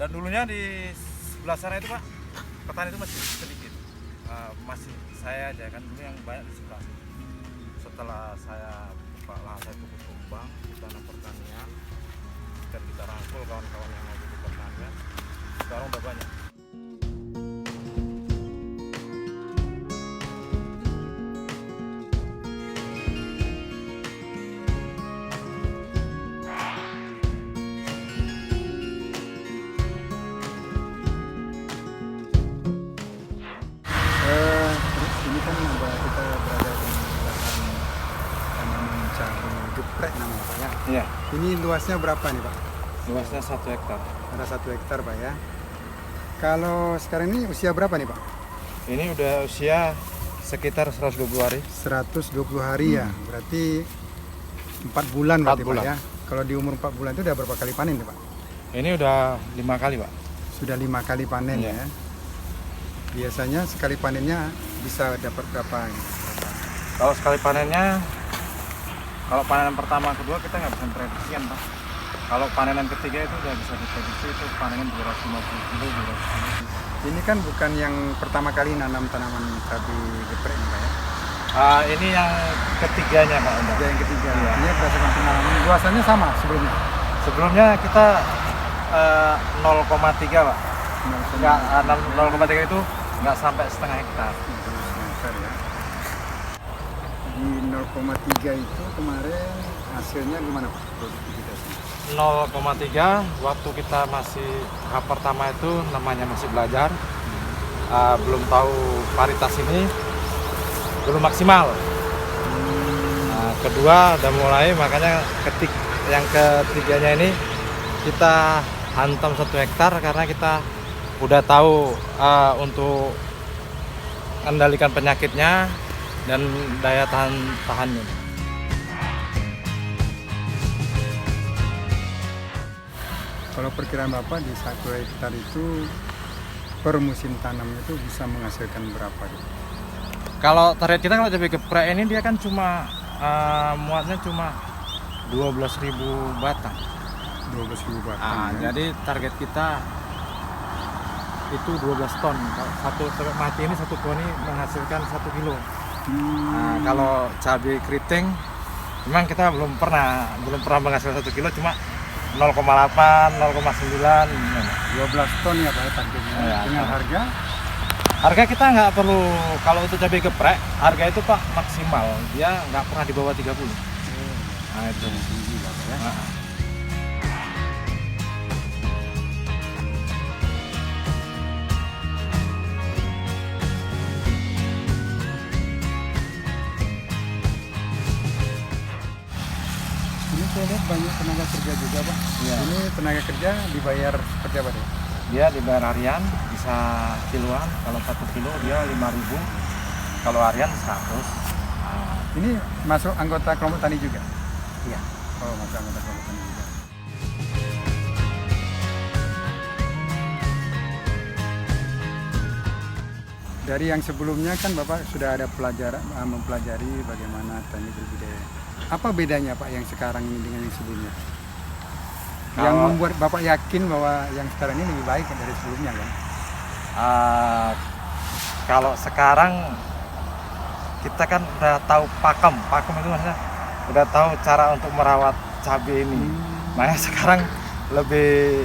Dan dulunya di sebelah sana itu Pak, petani itu masih sedikit. Masih saya aja kan dulu yang banyak di sebelah sini. Setelah saya buka lahan saya cukup tumbang di tanah pertanian dan kita rangkul kawan-kawan yang mau di pertanian, sekarang udah banyak. Terus ini kan kita berada di lahan tanaman cabai geprek namanya Pak ya. Iya, Ini luasnya berapa nih Pak? luasnya 1 hektar. Ada 1 hektar Pak ya. Kalau sekarang ini usia berapa nih Pak? Ini udah usia sekitar 120 hari. 120 hari ya. Berarti 4 bulan berarti 4 bulan. Pak ya. Kalau di umur 4 bulan itu udah berapa kali panen nih Pak? Ini udah 5 kali Pak. Sudah 5 kali panen Iya. ya. Biasanya sekali panennya bisa dapat berapa? Kalau sekali panennya, kalau panenan pertama kedua kita nggak bisa memprediksikan Pak. Kalau panenan ketiga itu udah bisa diprediksi, itu panenan 250 kilo, 200 kilo. Ini kan bukan yang pertama kali nanam tanaman cabai geprek nih Pak ya. Ini yang ketiganya Pak. Udah. Ada yang ketiga. Iya. Ini berdasarkan pengalaman. Luasannya sama sebelumnya. Sebelumnya kita 0,3 Pak. Nggak, 0,3 itu nggak sampai setengah hektar. Meter ya. Di 0,3 itu kemarin hasilnya gimana Pak produktivitasnya? 0,3 waktu kita masih tahap pertama itu namanya masih belajar, belum tahu paritas ini belum maksimal. Kedua udah mulai, makanya yang ketiganya ini kita hantam 1 hektar karena kita udah tahu untuk mengendalikan penyakitnya dan daya tahannya. Kalau perkiraan Bapak di 1 hektar itu per musim tanamnya itu bisa menghasilkan berapa? Kalau target kita kalau cabai geprek ini dia kan cuma muatnya cuma 12.000 batang. 12.000 batang. Ya. Jadi target kita itu 12 ton. Satu sampai mati ini 1 ton ini menghasilkan 1 kilo. Kalau cabai keriting memang kita belum pernah menghasilkan 1 kilo, cuma 0,8, 0,9. 12 ton ya Pak targetnya. Ya, dengan harga harga kita nggak perlu, kalau untuk cabai geprek harga itu Pak maksimal dia nggak pernah di bawah 30. Nah itu tinggi Bapak ya. Ini saya lihat banyak tenaga kerja juga Pak. Iya. Ini tenaga kerja dibayar seperti apa deh? Dia dibayar harian, bisa kiloan. Kalau 1 kilo dia 5.000, kalau harian 100. Ini masuk anggota kelompok tani juga? Iya. Oh, masuk anggota kelompok tani juga. Dari yang sebelumnya kan Bapak sudah ada mempelajari bagaimana teknik berbudidaya. Apa bedanya Pak yang sekarang ini dengan yang sebelumnya? Yang membuat Bapak yakin bahwa yang sekarang ini lebih baik dari sebelumnya kan? Kalau sekarang kita kan udah tahu pakem itu maksudnya udah tahu cara untuk merawat cabai ini. Makanya sekarang lebih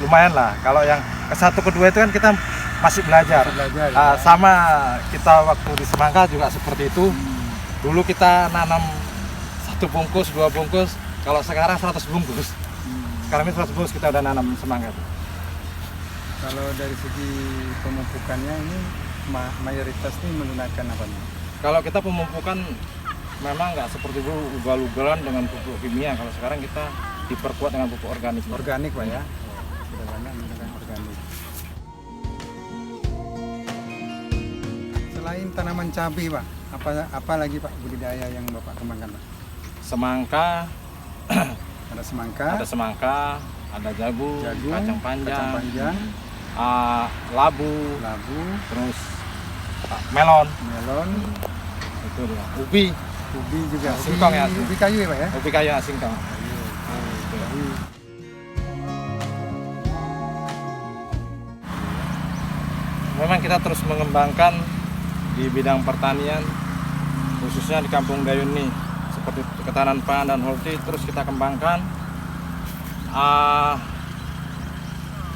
lumayan lah. Kalau yang ke-1 ke-2 itu kan kita masih belajar. Ya. Sama kita waktu di Semangka juga seperti itu. Dulu kita nanam 1 bungkus, 2 bungkus. Kalau sekarang 100 bungkus. Sekarang ini 100 bungkus kita udah nanam Semangka. Kalau dari segi pemupukannya ini mayoritas ini menggunakan apa nih? Kalau kita pemupukan memang nggak seperti dulu ugal-ugalan dengan pupuk kimia. Kalau sekarang kita diperkuat dengan pupuk organik. Organik Pak ya? Sudah banyak menggunakan organik. Selain tanaman cabai Pak, apa lagi Pak budidaya yang Bapak kembangkan Pak? Semangka, Ada semangka, ada jagung, kacang panjang, labu, terus melon, itu dia. Ubi juga. Singkong ya. Ubi kayu ya Pak ya? Ubi kayu singkong. memang kita terus mengembangkan di bidang pertanian, khususnya di Kampung Dayun ini, seperti ketahanan pangan dan horti terus kita kembangkan.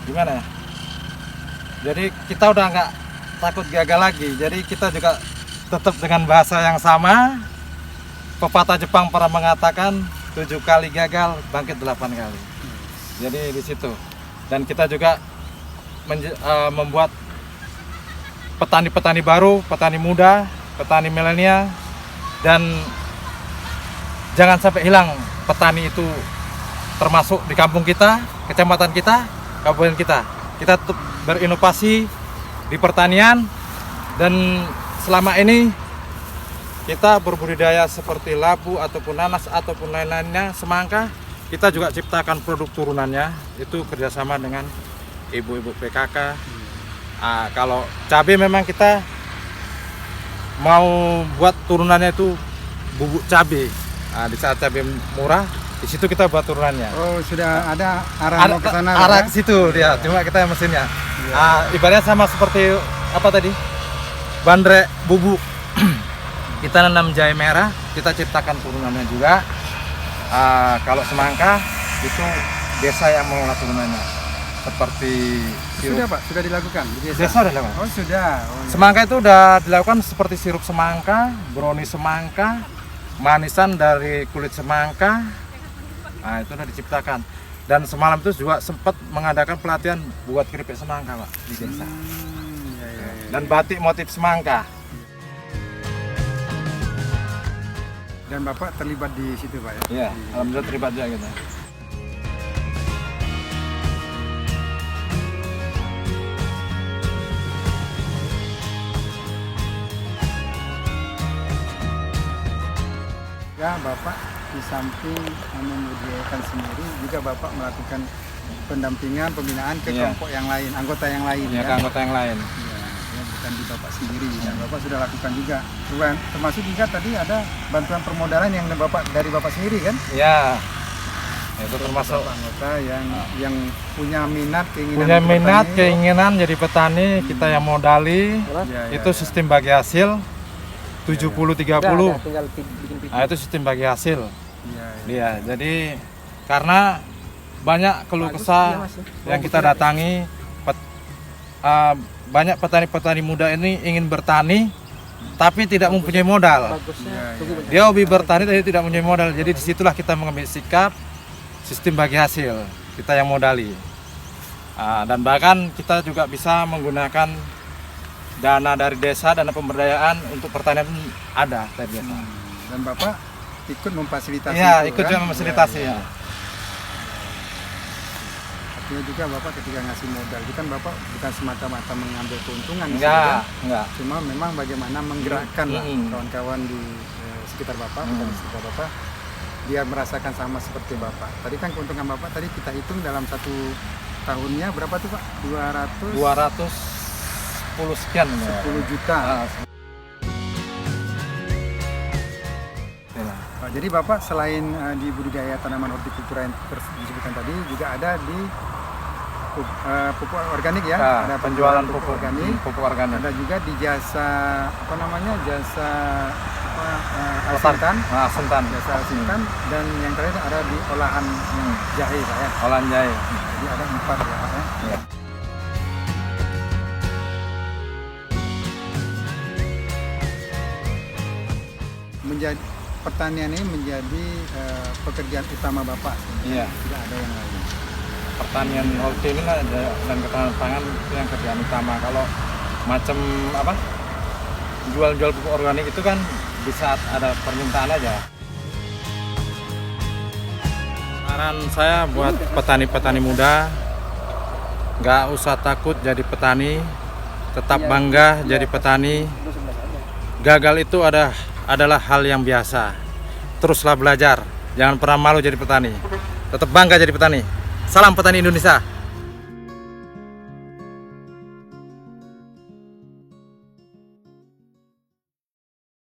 Gimana ya? Jadi kita udah nggak takut gagal lagi. Jadi kita juga tetap dengan bahasa yang sama. Pepatah Jepang pernah mengatakan 7 kali gagal bangkit 8 kali. Jadi di situ. Dan kita juga membuat petani-petani baru, petani muda, petani milenial, dan jangan sampai hilang petani itu, termasuk di kampung kita, kecamatan kita, kabupaten kita. Kita tetap berinovasi di pertanian, dan selama ini kita berbudidaya seperti labu ataupun nanas ataupun lain-lainnya, semangka, kita juga ciptakan produk turunannya, itu kerjasama dengan ibu-ibu PKK. Kalau cabai memang kita mau buat turunannya itu bubuk cabai. Di saat cabai murah, di situ kita buat turunannya. Oh, sudah ada arah mau ke sana. Arah ya? ke situ dia, cuma kita mesinnya. Ibaratnya sama seperti apa tadi? Bandrek bubuk. Kita nanam jahe merah, kita ciptakan turunannya juga. Kalau semangka itu desa yang mengelola turunannya. Seperti Sudah Pak, sudah dilakukan di desa udah dilakukan. Oh sudah. Oh, iya. Semangka itu udah dilakukan seperti sirup semangka, brownie semangka, manisan dari kulit semangka. Itu udah diciptakan. Dan semalam itu juga sempat mengadakan pelatihan buat keripik semangka, Pak, di desa. Iya. Dan batik motif semangka. Dan Bapak terlibat di situ Pak ya? Iya, alhamdulillah terlibat juga gitu. Ya Bapak di samping membudidayakan sendiri, juga Bapak melakukan pendampingan, pembinaan ke Iya. kelompok yang lain, anggota yang lain Ya, ke anggota yang lain. Ya, bukan di Bapak sendiri, dan Bapak sudah lakukan juga. Termasuk juga tadi ada bantuan permodalan yang dari Bapak sendiri kan? Ya, itu termasuk Anggota yang punya minat, keinginan punya untuk minat, bertani. keinginan jadi petani, kita yang modali. Ya, Itu sistem bagi hasil 70-30. Itu sistem bagi hasil. Iya. Jadi karena banyak keluh kesah yang kita datangi, banyak petani-petani muda ini ingin bertani tapi tidak mempunyai modal. Dia hobi bertani tapi tidak mempunyai modal. Jadi disitulah kita mengambil sikap sistem bagi hasil, kita yang modali. Dan bahkan kita juga bisa menggunakan dana dari desa, dana pemberdayaan untuk pertanian pun ada dari desa. Dan Bapak ikut memfasilitasi Iya, itu, ikut kan? juga memfasilitasi Iya, ya. iya. Artinya juga Bapak ketika ngasih modal itu kan Bapak bukan semata-mata mengambil keuntungan di situ, kan? Enggak. Cuma memang bagaimana menggerakkan lah kawan-kawan di sekitar Bapak, petani sekitar Bapak, biar merasakan sama seperti Bapak. Tadi kan keuntungan Bapak tadi kita hitung dalam 1 tahunnya berapa tuh Pak? 210 sekian ya. 10 juta. Jadi Bapak selain di budidaya tanaman hortikultura yang disebutkan tadi, juga ada di pupuk organik ya, ada penjualan pupuk organik, ada juga di jasa jasa asintan, jasa asintan, dan yang terakhir ada di olahan jahe Pak ya. Olahan jahe. Jadi ada 4 ya Pak ya. Ya. Pertanian ini menjadi pekerjaan utama Bapak. Iya. Tidak ada yang lain. Pertanian horti ini dan ketahanan pangan itu yang kerjaan utama. Kalau macam jual-jual pupuk organik itu kan di saat ada permintaan aja. Saran saya buat petani-petani muda, nggak usah takut jadi petani, tetap bangga jadi petani. Gagal itu adalah hal yang biasa. Teruslah belajar, jangan pernah malu jadi petani. Tetap bangga jadi petani. Salam petani Indonesia.